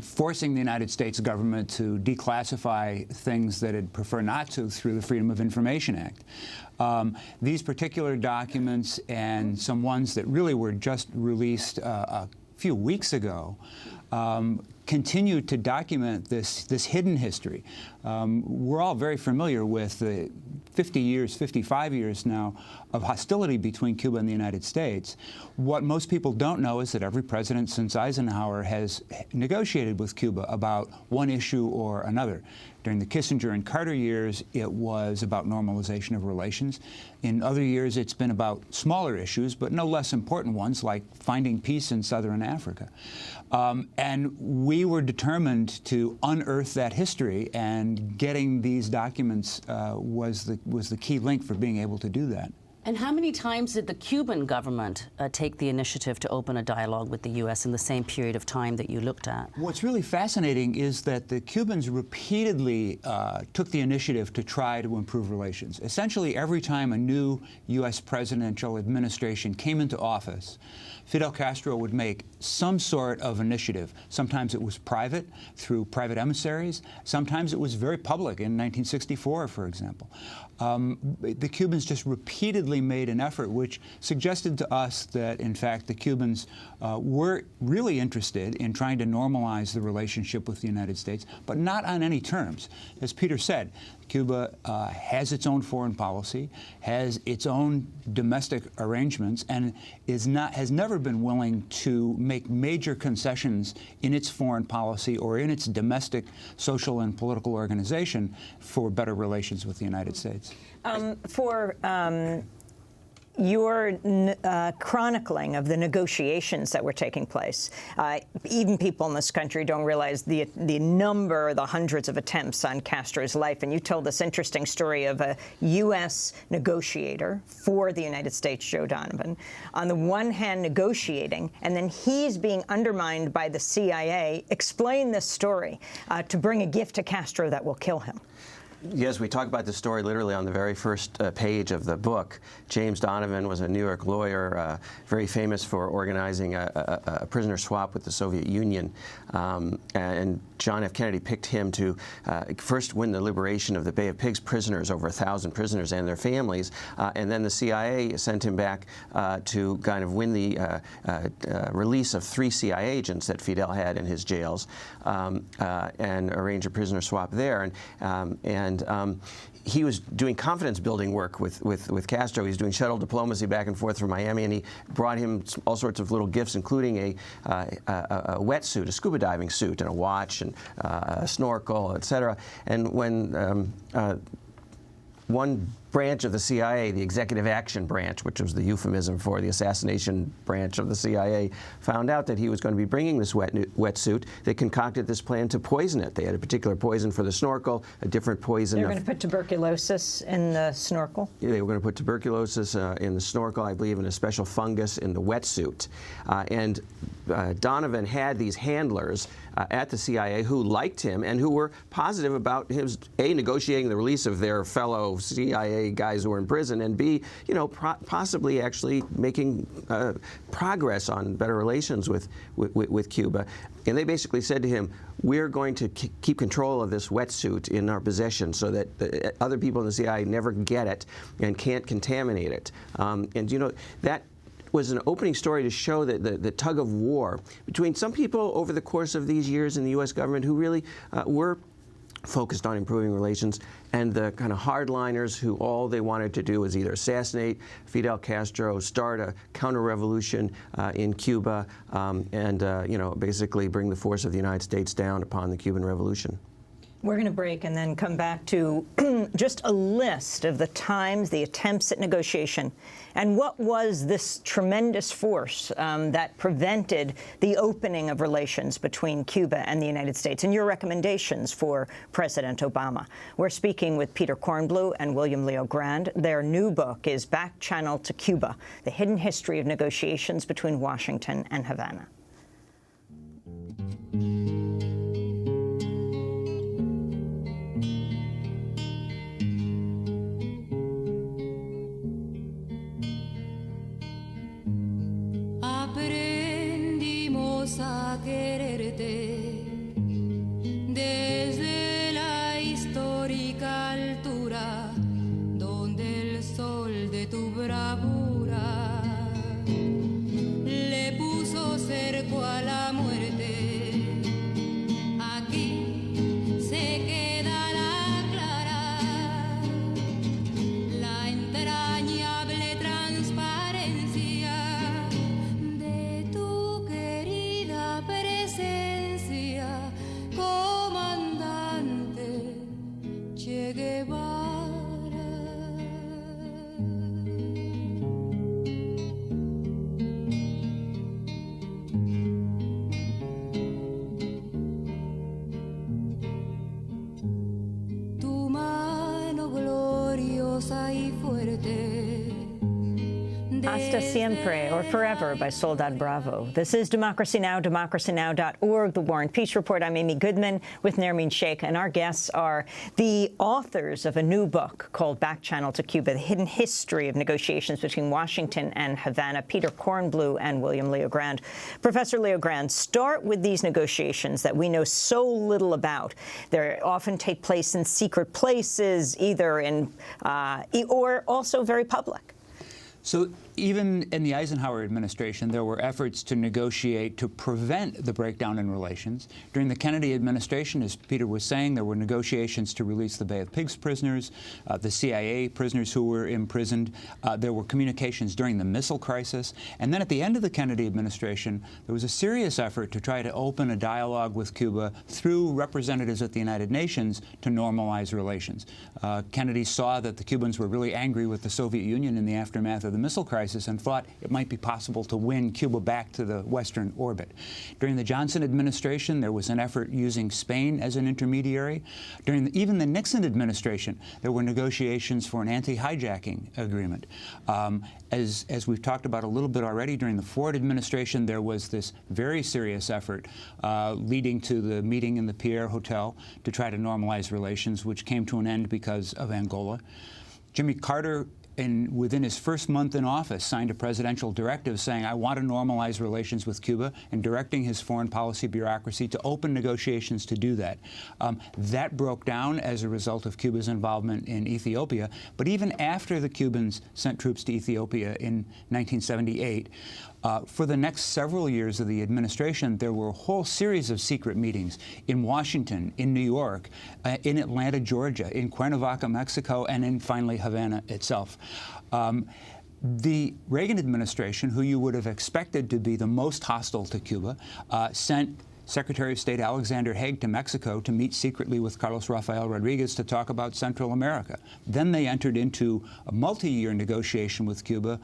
forcing the United States government to declassify things that it'd prefer not to through the Freedom of Information Act. These particular documents and some ones that really were just released a few weeks ago continue to document this hidden history. We're all very familiar with the 50 years, 55 years now of hostility between Cuba and the United States. What most people don't know is that every president since Eisenhower has negotiated with Cuba about one issue or another. During the Kissinger and Carter years, it was about normalization of relations. In other years, it's been about smaller issues, but no less important ones, like finding peace in southern Africa. And we were determined to unearth that history, and getting these documents was the key link for being able to do that. And how many times did the Cuban government take the initiative to open a dialogue with the U.S. in the same period of time that you looked at? What's really fascinating is that the Cubans repeatedly took the initiative to try to improve relations. Essentially, every time a new U.S. presidential administration came into office, Fidel Castro would make some sort of initiative. Sometimes it was private, through private emissaries. Sometimes it was very public, in 1964, for example. The Cubans just repeatedly made an effort, which suggested to us that, in fact, the Cubans were really interested in trying to normalize the relationship with the United States, but not on any terms. As Peter said, Cuba has its own foreign policy, has its own domestic arrangements, and has never been willing to make major concessions in its foreign policy or in its domestic social and political organization for better relations with the United States. Your chronicling of the negotiations that were taking place. Even people in this country don't realize the number, the hundreds of attempts on Castro's life. And you told this interesting story of a U.S. negotiator for the United States, Joe Donovan, on the one hand negotiating, and then he's being undermined by the CIA. Explain this story to bring a gift to Castro that will kill him. Yes, we talk about this story literally on the very first page of the book. James Donovan was a New York lawyer, very famous for organizing a prisoner swap with the Soviet Union. And John F. Kennedy picked him to first win the liberation of the Bay of Pigs prisoners, over 1,000 prisoners and their families. And then the CIA sent him back to kind of win the release of 3 CIA agents that Fidel had in his jails and arrange a prisoner swap there. And he was doing confidence-building work with Castro. He was doing shuttle diplomacy back and forth from Miami, and he brought him all sorts of little gifts, including a wetsuit, a scuba diving suit, and a watch, and a snorkel, etc. And when one branch of the CIA, the Executive Action Branch, which was the euphemism for the assassination branch of the CIA, found out that he was going to be bringing this wetsuit, they concocted this plan to poison it. They had a particular poison for the snorkel, a different poison. They were going to put tuberculosis in the snorkel? Yeah, they were going to put tuberculosis in the snorkel, I believe, and a special fungus in the wetsuit. And Donovan had these handlers at the CIA who liked him and who were positive about his, A, negotiating the release of their fellow CIA guys who were in prison, and B, you know, possibly actually making progress on better relations with Cuba. And they basically said to him, we're going to keep control of this wetsuit in our possession so that other people in the CIA never get it and can't contaminate it. And, you know, that was an opening story to show that the tug of war between some people over the course of these years in the U.S. government who really were focused on improving relations, and the kind of hardliners who all they wanted to do was either assassinate Fidel Castro, start a counter-revolution in Cuba, and you know, basically bring the force of the United States down upon the Cuban Revolution. We're going to break and then come back to just a list of the times, the attempts at negotiation, and what was this tremendous force that prevented the opening of relations between Cuba and the United States, and your recommendations for President Obama. We're speaking with Peter Kornbluh and William Leo Grand. Their new book is Back Channel to Cuba, The Hidden History of Negotiations Between Washington and Havana. Aprendimos a quererte desde la histórica altura donde el sol de tu bravura le puso cerco a la muerte. Aquí se queda la clara, la entrañable transparencia de tu querida presencia, comandante Che Guevara. Tu mano gloriosa y fuerte. Hasta siempre, or forever, by Soldad Bravo. This is Democracy Now!, democracynow.org, The War and Peace Report. I'm Amy Goodman with Nermeen Sheikh, and our guests are the authors of a new book called Back Channel to Cuba, The Hidden History of Negotiations Between Washington and Havana, Peter Kornbluh and William Leo Grand. Professor Leo Grand, start with these negotiations that we know so little about. They often take place in secret places, either in, or also very public. So even in the Eisenhower administration, there were efforts to negotiate to prevent the breakdown in relations. During the Kennedy administration, as Peter was saying, there were negotiations to release the Bay of Pigs prisoners, the CIA prisoners who were imprisoned. There were communications during the missile crisis. And then at the end of the Kennedy administration, there was a serious effort to try to open a dialogue with Cuba through representatives at the United Nations to normalize relations. Kennedy saw that the Cubans were really angry with the Soviet Union in the aftermath of the missile crisis and thought it might be possible to win Cuba back to the Western orbit. During the Johnson administration, there was an effort using Spain as an intermediary. During even the Nixon administration, there were negotiations for an anti-hijacking agreement. As we've talked about a little bit already, during the Ford administration, there was this very serious effort leading to the meeting in the Pierre Hotel to try to normalize relations, which came to an end because of Angola. Jimmy Carter, within his first month in office, signed a presidential directive saying, I want to normalize relations with Cuba, and directing his foreign policy bureaucracy to open negotiations to do that. That broke down as a result of Cuba's involvement in Ethiopia. But even after the Cubans sent troops to Ethiopia in 1978, for the next several years of the administration, there were a whole series of secret meetings in Washington, in New York, in Atlanta, Georgia, in Cuernavaca, Mexico, and in, finally, Havana itself. The Reagan administration, who you would have expected to be the most hostile to Cuba, sent Secretary of State Alexander Haig to Mexico to meet secretly with Carlos Rafael Rodriguez to talk about Central America. Then they entered into a multi-year negotiation with Cuba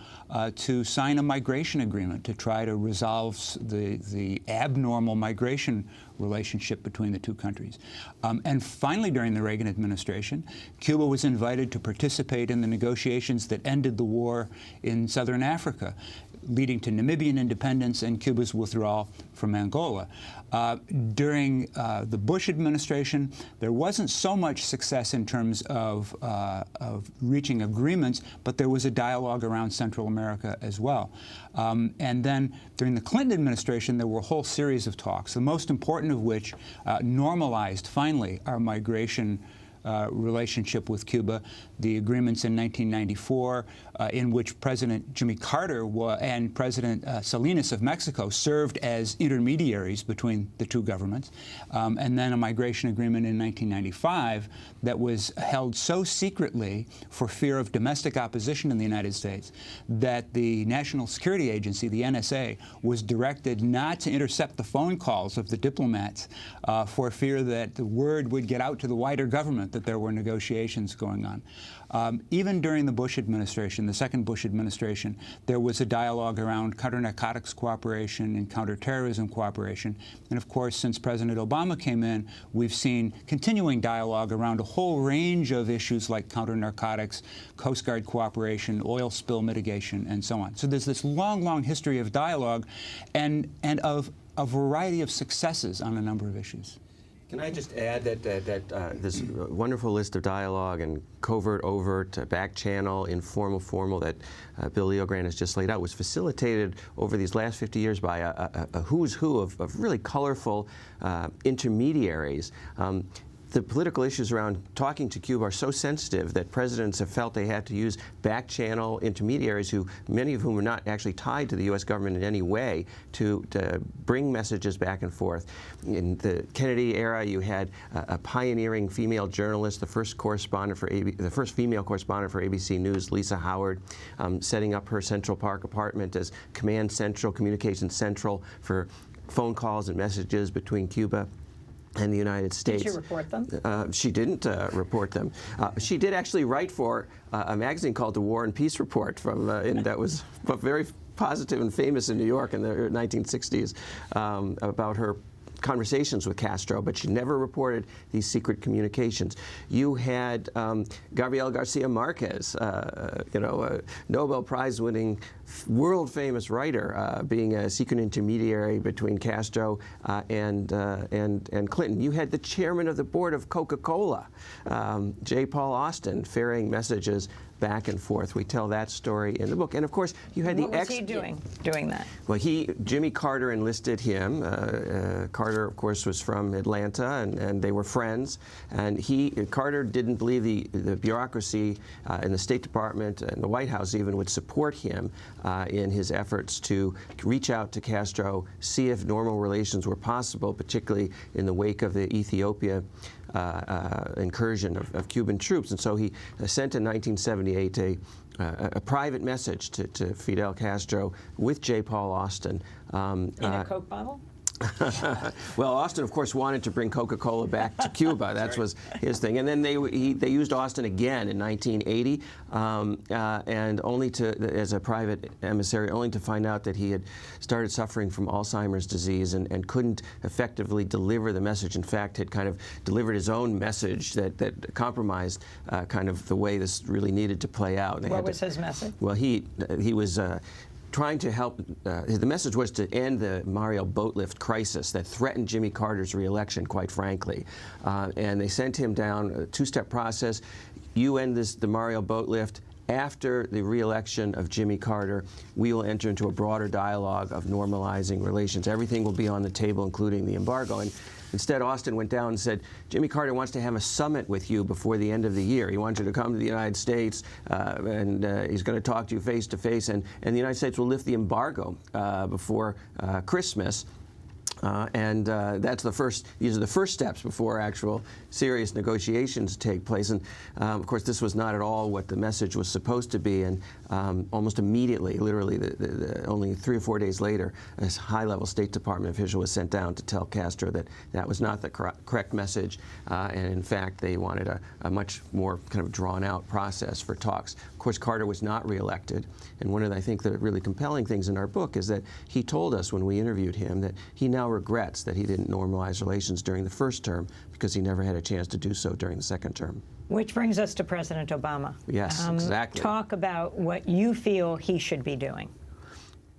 to sign a migration agreement to try to resolve the abnormal migration relationship between the two countries. And finally, during the Reagan administration, Cuba was invited to participate in the negotiations that ended the war in southern Africa, leading to Namibian independence and Cuba's withdrawal from Angola. During the Bush administration, there wasn't so much success in terms of reaching agreements, but there was a dialogue around Central America as well. And then during the Clinton administration, there were a whole series of talks, the most important of which normalized, finally, our migration relationship with Cuba, the agreements in 1994 in which President Jimmy Carter and President Salinas of Mexico served as intermediaries between the two governments, and then a migration agreement in 1995 that was held so secretly for fear of domestic opposition in the United States that the National Security Agency, the NSA, was directed not to intercept the phone calls of the diplomats for fear that the word would get out to the wider government that there were negotiations going on. Even during the Bush administration, the second Bush administration, there was a dialogue around counter-narcotics cooperation and counterterrorism cooperation. And of course, since President Obama came in, we've seen continuing dialogue around a whole range of issues like counter-narcotics, Coast Guard cooperation, oil spill mitigation, and so on. So there's this long, long history of dialogue and of a variety of successes on a number of issues. Can I just add that this wonderful list of dialogue and covert, overt, back channel, informal, formal that Bill Leogrand has just laid out was facilitated over these last 50 years by a who's who of really colorful intermediaries. The political issues around talking to Cuba are so sensitive that presidents have felt they had to use back-channel intermediaries, many of whom are not actually tied to the U.S. government in any way, to bring messages back and forth. In the Kennedy era, you had a pioneering female journalist, the first female correspondent for ABC News, Lisa Howard, setting up her Central Park apartment as Command Central, Communications Central for phone calls and messages between Cuba and the United States. Did she report them? She didn't report them. She did actually write for a magazine called the War and Peace Report that was very positive and famous in New York in the 1960s about her conversations with Castro, but she never reported these secret communications. You had Gabriel Garcia Marquez, a Nobel Prize-winning, world-famous writer, being a secret intermediary between Castro and Clinton. You had the chairman of the board of Coca-Cola, J. Paul Austin, ferrying messages back and forth. We tell that story in the book. And of course, you had what was he doing that? Well, Jimmy Carter enlisted him. Carter, of course, was from Atlanta, and they were friends. And Carter didn't believe the bureaucracy in the State Department and the White House even would support him in his efforts to reach out to Castro, see if normal relations were possible, particularly in the wake of the Ethiopia incursion of Cuban troops. And so he sent in 1978 a private message to Fidel Castro with J. Paul Austin. In a Coke bottle? Well, Austin, of course, wanted to bring Coca-Cola back to Cuba. That was his thing. And then they used Austin again in 1980, and only as a private emissary, only to find out that he had started suffering from Alzheimer's disease and couldn't effectively deliver the message. In fact, had kind of delivered his own message that compromised kind of the way this really needed to play out. What was his message? Well, he was trying to help. The message was to end the Mario boatlift crisis that threatened Jimmy Carter's reelection, quite frankly. And they sent him down a two-step process. You end the Mario boatlift. After the reelection of Jimmy Carter, we will enter into a broader dialogue of normalizing relations. Everything will be on the table, including the embargo. And instead, Austin went down and said, Jimmy Carter wants to have a summit with you before the end of the year. He wants you to come to the United States, and he's going to talk to you face to face, and the United States will lift the embargo before Christmas. That's the first. These are the first steps before actual serious negotiations take place. And of course, this was not at all what the message was supposed to be. And almost immediately, literally, only 3 or 4 days later, a high-level State Department official was sent down to tell Castro that that was not the correct message. And in fact, they wanted a much more kind of drawn-out process for talks. Of course, Carter was not reelected. And one of, I think, the really compelling things in our book is that he told us when we interviewed him that he now regrets that he didn't normalize relations during the first term because he never had a chance to do so during the second term. Which brings us to President Obama. Yes, exactly. Talk about what you feel he should be doing.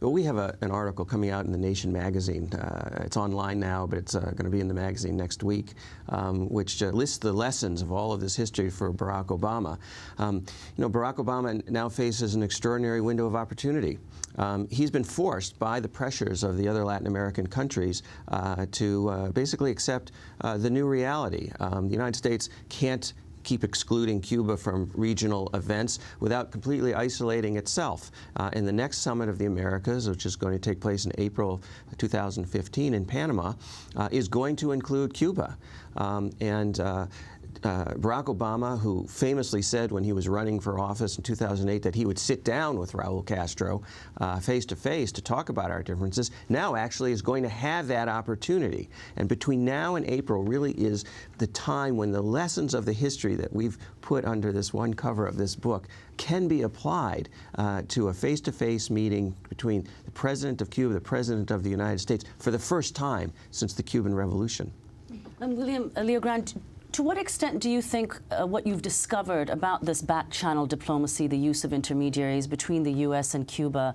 Well, we have an article coming out in The Nation magazine. It's online now, but it's going to be in the magazine next week, which lists the lessons of all of this history for Barack Obama. You know, Barack Obama now faces an extraordinary window of opportunity. He's been forced by the pressures of the other Latin American countries to basically accept the new reality. The United States can't keep excluding Cuba from regional events without completely isolating itself. In the next Summit of the Americas, which is going to take place in April 2015 in Panama, is going to include Cuba. Barack Obama, who famously said when he was running for office in 2008 that he would sit down with Raul Castro face to face to talk about our differences, now actually is going to have that opportunity. And between now and April really is the time when the lessons of the history that we've put under this one cover of this book can be applied to a face-to-face meeting between the President of Cuba, the President of the United States, for the first time since the Cuban Revolution. William Leogrand, to what extent do you think what you've discovered about this back-channel diplomacy, the use of intermediaries between the U.S. and Cuba,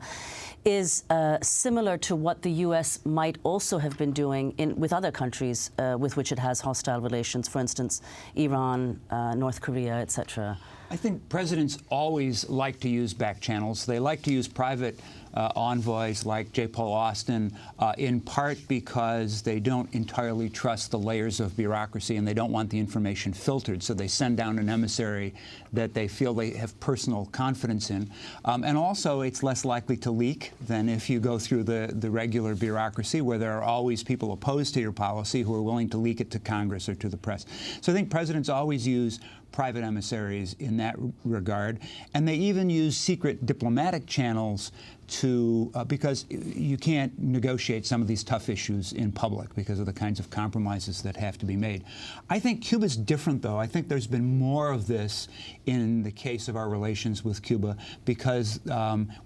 is similar to what the U.S. might also have been doing with other countries with which it has hostile relations, for instance, Iran, North Korea, etc.? I think presidents always like to use back channels. They like to use private envoys like J. Paul Austin, in part because they don't entirely trust the layers of bureaucracy and they don't want the information filtered, so they send down an emissary that they feel they have personal confidence in. And also, it's less likely to leak than if you go through the regular bureaucracy, where there are always people opposed to your policy who are willing to leak it to Congress or to the press. So I think presidents always use private emissaries in that regard, and they even use secret diplomatic channels to because you can't negotiate some of these tough issues in public because of the kinds of compromises that have to be made. I think Cuba's different, though. I think there's been more of this in the case of our relations with Cuba because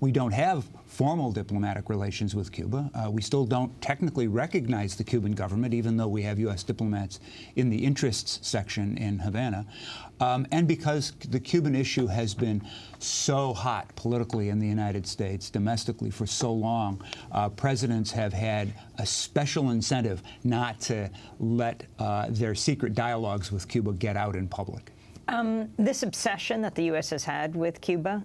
we don't have formal diplomatic relations with Cuba. We still don't technically recognize the Cuban government, even though we have U.S. diplomats in the interests section in Havana. And because the Cuban issue has been so hot politically in the United States, domestically, for so long, presidents have had a special incentive not to let their secret dialogues with Cuba get out in public. This obsession that the U.S. has had with Cuba,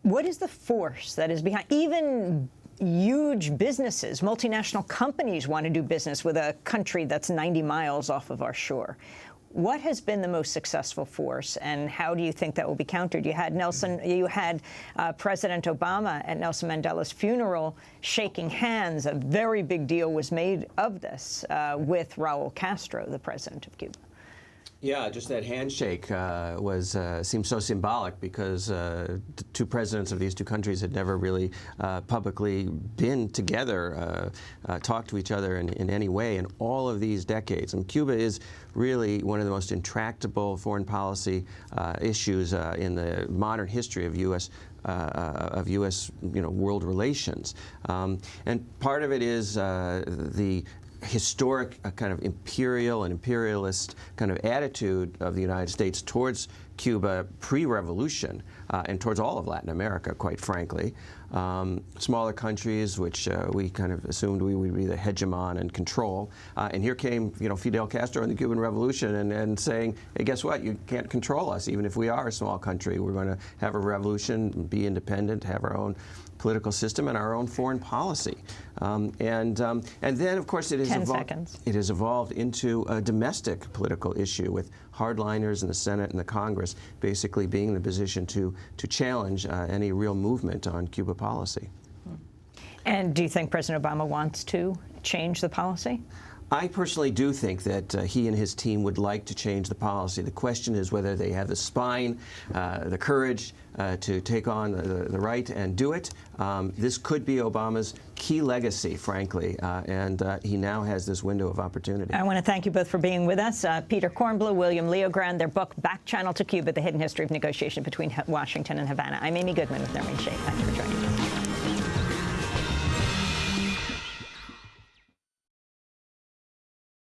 what is the force that is behind? Even huge businesses, multinational companies want to do business with a country that's 90 miles off of our shore. What has been the most successful force, and how do you think that will be countered? You had President Obama at Nelson Mandela's funeral shaking hands. A very big deal was made of this with Raul Castro, the president of Cuba. Yeah, just that handshake seemed so symbolic because the two presidents of these two countries had never really publicly been together, talked to each other in any way in all of these decades. And Cuba is really one of the most intractable foreign policy issues in the modern history of U.S. World relations. And part of it is the historic kind of imperial and imperialist kind of attitude of the United States towards Cuba pre-revolution and towards all of Latin America, quite frankly. Smaller countries, which we kind of assumed we would be the hegemon and control. And here came, Fidel Castro and the Cuban Revolution and saying, hey, guess what? You can't control us, even if we are a small country. We're going to have a revolution, be independent, have our own political system and our own foreign policy. And then, of course, it has evolved into a domestic political issue with hardliners in the Senate and the Congress basically being in the position to challenge any real movement on Cuba policy. And do you think President Obama wants to change the policy? I personally do think that he and his team would like to change the policy. The question is whether they have the spine, the courage to take on the right and do it. This could be Obama's key legacy, frankly, and he now has this window of opportunity. I want to thank you both for being with us. Peter Kornblue, William Leogrand, their book, Back Channel to Cuba, The Hidden History of Negotiation Between Washington and Havana. I'm Amy Goodman with Nermeen Sheikh. Thank you for joining us.